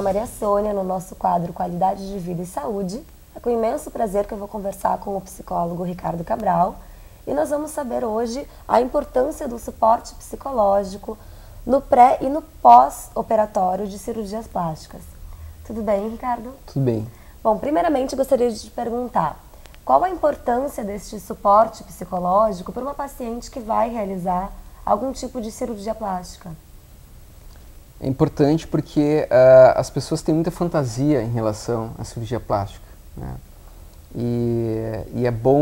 Maria Sônia, no nosso quadro Qualidade de Vida e Saúde. É com imenso prazer que eu vou conversar com o psicólogo Ricardo Cabral e nós vamos saber hoje a importância do suporte psicológico no pré e no pós-operatório de cirurgias plásticas. Tudo bem, Ricardo? Tudo bem. Bom, primeiramente gostaria de te perguntar, qual a importância deste suporte psicológico para uma paciente que vai realizar algum tipo de cirurgia plástica? É importante porque as pessoas têm muita fantasia em relação à cirurgia plástica, né? E é bom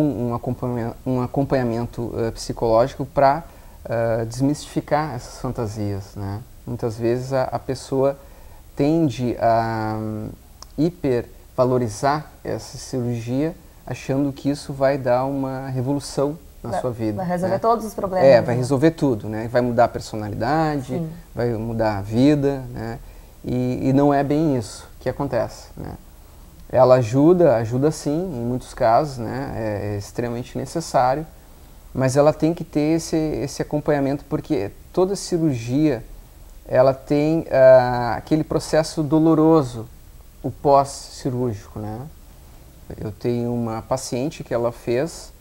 um acompanhamento psicológico para desmistificar essas fantasias, né? Muitas vezes a pessoa tende a hipervalorizar essa cirurgia achando que isso vai dar uma revolução na sua vida. Vai resolver todos os problemas. Vai resolver tudo, né? Vai mudar a personalidade, Sim. vai mudar a vida, né? E não é bem isso que acontece, né? Ela ajuda sim, em muitos casos, né? É extremamente necessário, mas ela tem que ter esse acompanhamento porque toda cirurgia, ela tem aquele processo doloroso, o pós-cirúrgico, né? Eu tenho uma paciente que ela fez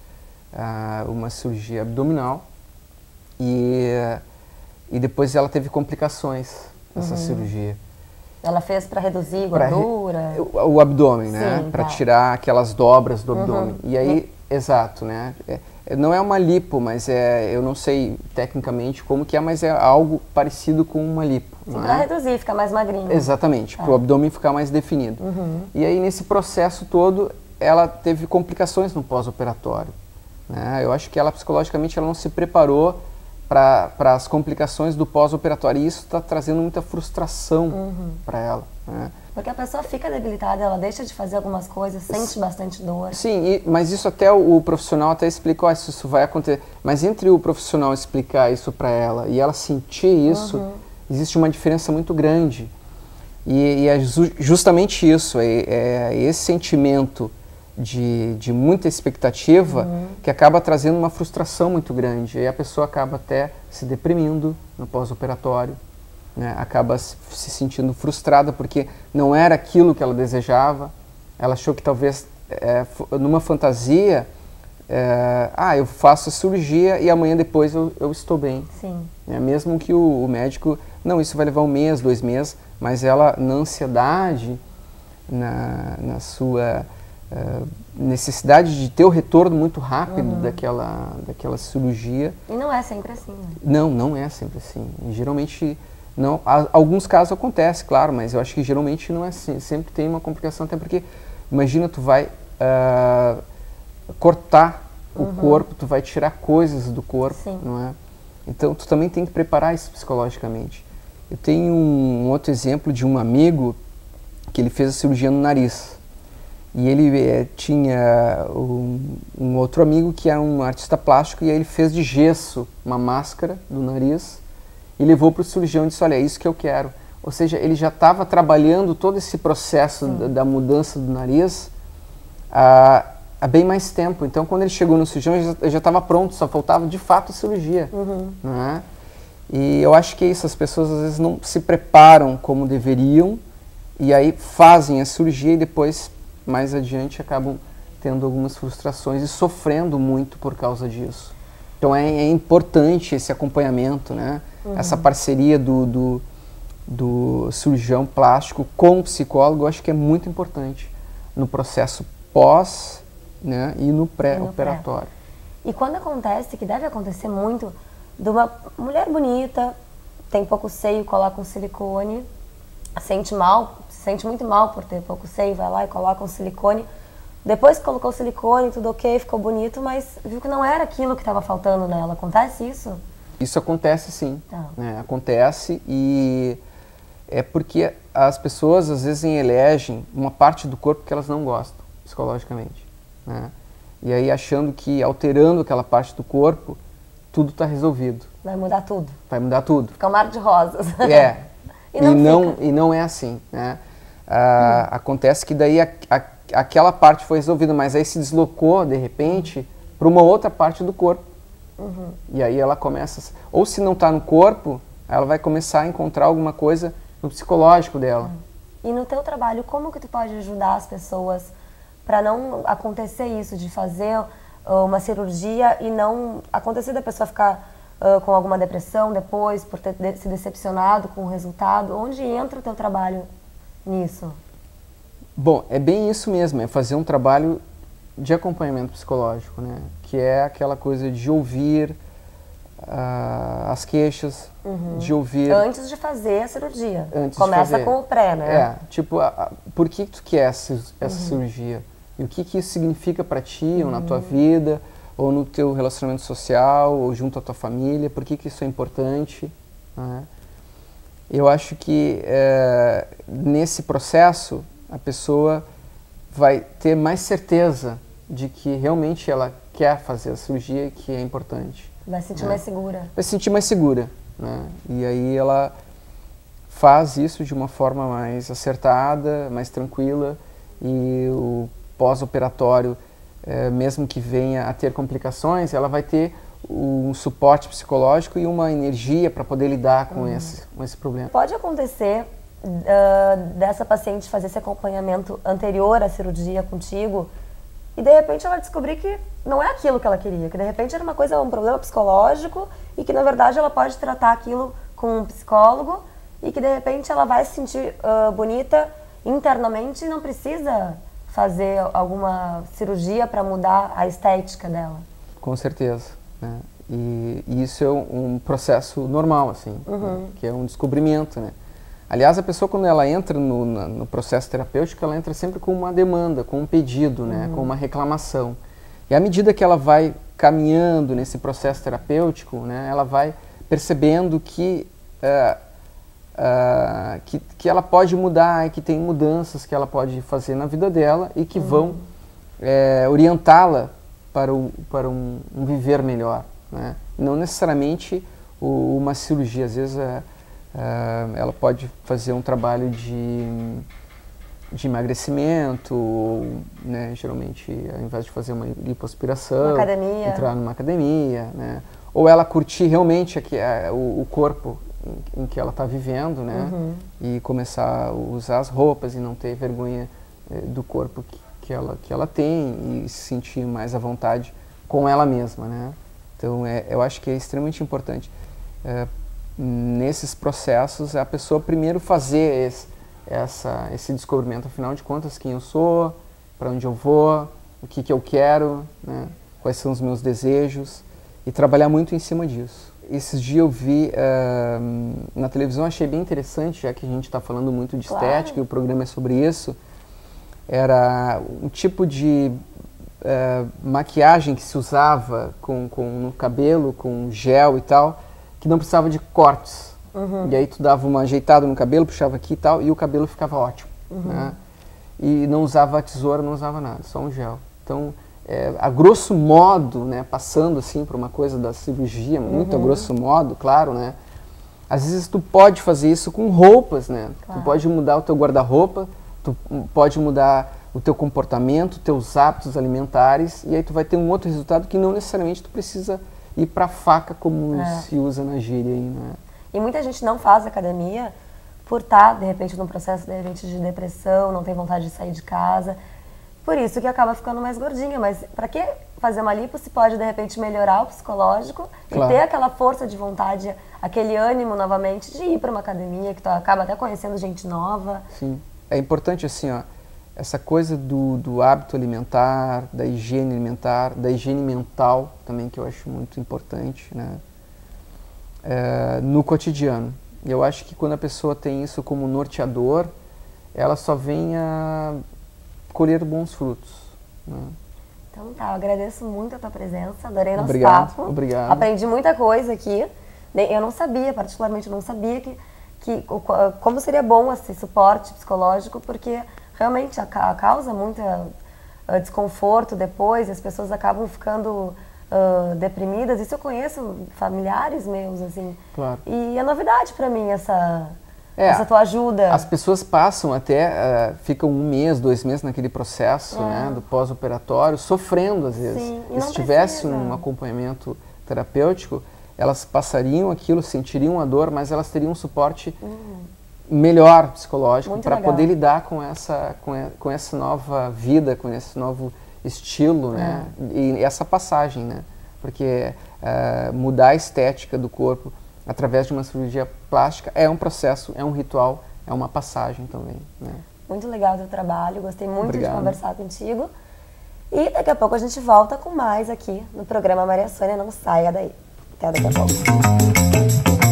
uma cirurgia abdominal e depois ela teve complicações nessa cirurgia. Ela fez para reduzir gordura? O abdômen, né? Sim, para tá. tirar aquelas dobras do abdômen. E aí, exato, né? Não é uma lipo, mas eu não sei tecnicamente como que é, mas é algo parecido com uma lipo. Sim, para reduzir, ficar mais magrinho. Exatamente, para o abdômen ficar mais definido. E aí, nesse processo todo, ela teve complicações no pós-operatório. Né? Eu acho que ela psicologicamente ela não se preparou para as complicações do pós-operatório e isso está trazendo muita frustração para ela. Né? Porque a pessoa fica debilitada, ela deixa de fazer algumas coisas, sente bastante dor. Sim, mas isso até o profissional até explicou, isso vai acontecer. Mas entre o profissional explicar isso para ela e ela sentir isso, existe uma diferença muito grande. E é justamente isso, é esse sentimento de muita expectativa que acaba trazendo uma frustração muito grande. E a pessoa acaba até se deprimindo no pós-operatório, né? Acaba se sentindo frustrada porque não era aquilo que ela desejava. Ela achou que talvez, numa fantasia, eu faço a cirurgia e amanhã depois eu estou bem. Sim. Mesmo que o médico, não, isso vai levar 1 mês, 2 meses, mas ela, na ansiedade, na sua necessidade de ter o retorno muito rápido daquela cirurgia. E não é sempre assim, né? Não é sempre assim. E, geralmente, não. Alguns casos acontece, claro, mas eu acho que geralmente não é assim. Sempre tem uma complicação, até porque, imagina, tu vai cortar o corpo, tu vai tirar coisas do corpo, Sim. não é? Então, tu também tem que preparar isso psicologicamente. Eu tenho um outro exemplo de um amigo que ele fez a cirurgia no nariz. E ele tinha um outro amigo que era um artista plástico e aí ele fez de gesso uma máscara do nariz e levou para o cirurgião e disse, olha, é isso que eu quero. Ou seja, ele já estava trabalhando todo esse processo da mudança do nariz há bem mais tempo. Então, quando ele chegou no cirurgião, ele já estava pronto, só faltava de fato a cirurgia. Né? E eu acho que isso, as pessoas às vezes não se preparam como deveriam e aí fazem a cirurgia e depois, mais adiante, acabam tendo algumas frustrações e sofrendo muito por causa disso. Então é importante esse acompanhamento, né? Essa parceria do cirurgião plástico com o psicólogo, eu acho que é muito importante no processo pós, né, e no pré-operatório. E quando acontece, que deve acontecer muito, de uma mulher bonita, tem pouco seio, coloca um silicone, se sente muito mal por ter pouco seio, vai lá e coloca um silicone. Depois que colocou o silicone, tudo ok, ficou bonito, mas viu que não era aquilo que estava faltando nela. Acontece isso? Isso acontece sim, Tá. né? Acontece e é porque as pessoas às vezes elegem uma parte do corpo que elas não gostam, psicologicamente, né? E aí achando que alterando aquela parte do corpo, tudo está resolvido. Vai mudar tudo. Vai mudar tudo. Fica um mar de rosas. E não é assim, né? Acontece que daí aquela parte foi resolvida, mas aí se deslocou, de repente, para uma outra parte do corpo. E aí ela começa, ou se não está no corpo, ela vai começar a encontrar alguma coisa no psicológico dela. E no teu trabalho, como que tu pode ajudar as pessoas para não acontecer isso, de fazer uma cirurgia e não acontecer da pessoa ficar com alguma depressão depois, por ter se decepcionado com o resultado? Onde entra o teu trabalho nisso? Bom, é bem isso mesmo, é fazer um trabalho de acompanhamento psicológico, né? Que é aquela coisa de ouvir as queixas, de ouvir... Antes de fazer a cirurgia. Antes Começa de fazer. com o pré, né? É, tipo, por que tu quer essa cirurgia? E o que isso significa para ti, ou na tua vida, ou no teu relacionamento social, ou junto à tua família? Por que isso é importante? Né? Eu acho que nesse processo a pessoa vai ter mais certeza de que realmente ela quer fazer a cirurgia e que é importante. Vai se sentir mais segura. Vai se sentir mais segura, né? E aí ela faz isso de uma forma mais acertada, mais tranquila, e o pós-operatório, mesmo que venha a ter complicações, ela vai ter um suporte psicológico e uma energia para poder lidar com esse problema. Pode acontecer dessa paciente fazer esse acompanhamento anterior à cirurgia contigo e de repente ela descobrir que não é aquilo que ela queria, que de repente era um problema psicológico e que na verdade ela pode tratar aquilo com um psicólogo e que de repente ela vai se sentir bonita internamente e não precisa fazer alguma cirurgia para mudar a estética dela. Com certeza, né? E isso é um processo normal, assim, né? Que é um descobrimento, né? Aliás, a pessoa, quando ela entra no processo terapêutico, ela entra sempre com uma demanda, com um pedido, né? Com uma reclamação. E à medida que ela vai caminhando nesse processo terapêutico, né? Ela vai percebendo que ela pode mudar, e que tem mudanças que ela pode fazer na vida dela e que vão orientá-la para um viver melhor, né? Não necessariamente uma cirurgia. Às vezes ela pode fazer um trabalho de emagrecimento, né? Geralmente, ao invés de fazer uma lipoaspiração, entrar numa academia, né? Ou ela curtir realmente o corpo em que ela está vivendo, né? E começar a usar as roupas e não ter vergonha do corpo que ela tem e se sentir mais à vontade com ela mesma, né? Então, eu acho que é extremamente importante nesses processos a pessoa primeiro fazer esse descobrimento, afinal de contas, quem eu sou, para onde eu vou, o que eu quero, né? Quais são os meus desejos, e trabalhar muito em cima disso. Esses dias eu vi na televisão, achei bem interessante, já que a gente está falando muito de estética e o programa é sobre isso. Era um tipo de maquiagem que se usava no cabelo, com gel e tal, que não precisava de cortes. E aí tu dava uma ajeitada no cabelo, puxava aqui e tal, e o cabelo ficava ótimo. Né? E não usava tesoura, não usava nada, só um gel. Então, a grosso modo, né, passando assim por uma coisa da cirurgia, muito a grosso modo, claro, né? Às vezes tu pode fazer isso com roupas, né? Claro. Tu pode mudar o teu guarda-roupa, tu pode mudar o teu comportamento, teus hábitos alimentares, e aí tu vai ter um outro resultado que não necessariamente tu precisa ir pra faca como se usa na gíria aí, né? E muita gente não faz academia por estar, de repente, num processo de depressão, não tem vontade de sair de casa. Por isso que acaba ficando mais gordinha. Mas para que fazer uma lipo se pode, de repente, melhorar o psicológico e ter aquela força de vontade, aquele ânimo novamente de ir para uma academia, que tu acaba até conhecendo gente nova. Sim. É importante, assim, ó, essa coisa do hábito alimentar, da higiene alimentar, da higiene mental também, que eu acho muito importante, né? No cotidiano. Eu acho que quando a pessoa tem isso como norteador, ela só vem a colher bons frutos, né? Então tá, eu agradeço muito a tua presença, adorei nosso papo. Obrigado. Aprendi muita coisa aqui. Eu não sabia, particularmente, não sabia como seria bom esse suporte psicológico, porque realmente causa muito desconforto depois, as pessoas acabam ficando deprimidas. Isso eu conheço familiares meus, assim. Claro. E é novidade para mim essa tua ajuda. As pessoas passam até, ficam 1 mês, 2 meses naquele processo, né, do pós-operatório, sofrendo às vezes. Sim, e se tivesse um acompanhamento terapêutico, elas passariam aquilo, sentiriam a dor, mas elas teriam um suporte melhor psicológico para poder lidar com essa nova vida, com esse novo estilo, né? E essa passagem, né? Porque mudar a estética do corpo através de uma cirurgia plástica é um processo, é um ritual, é uma passagem também, né? Muito legal o teu trabalho, gostei muito de conversar contigo. E daqui a pouco a gente volta com mais aqui no programa Maria Sônia, não saia daí. Até daqui a pouco.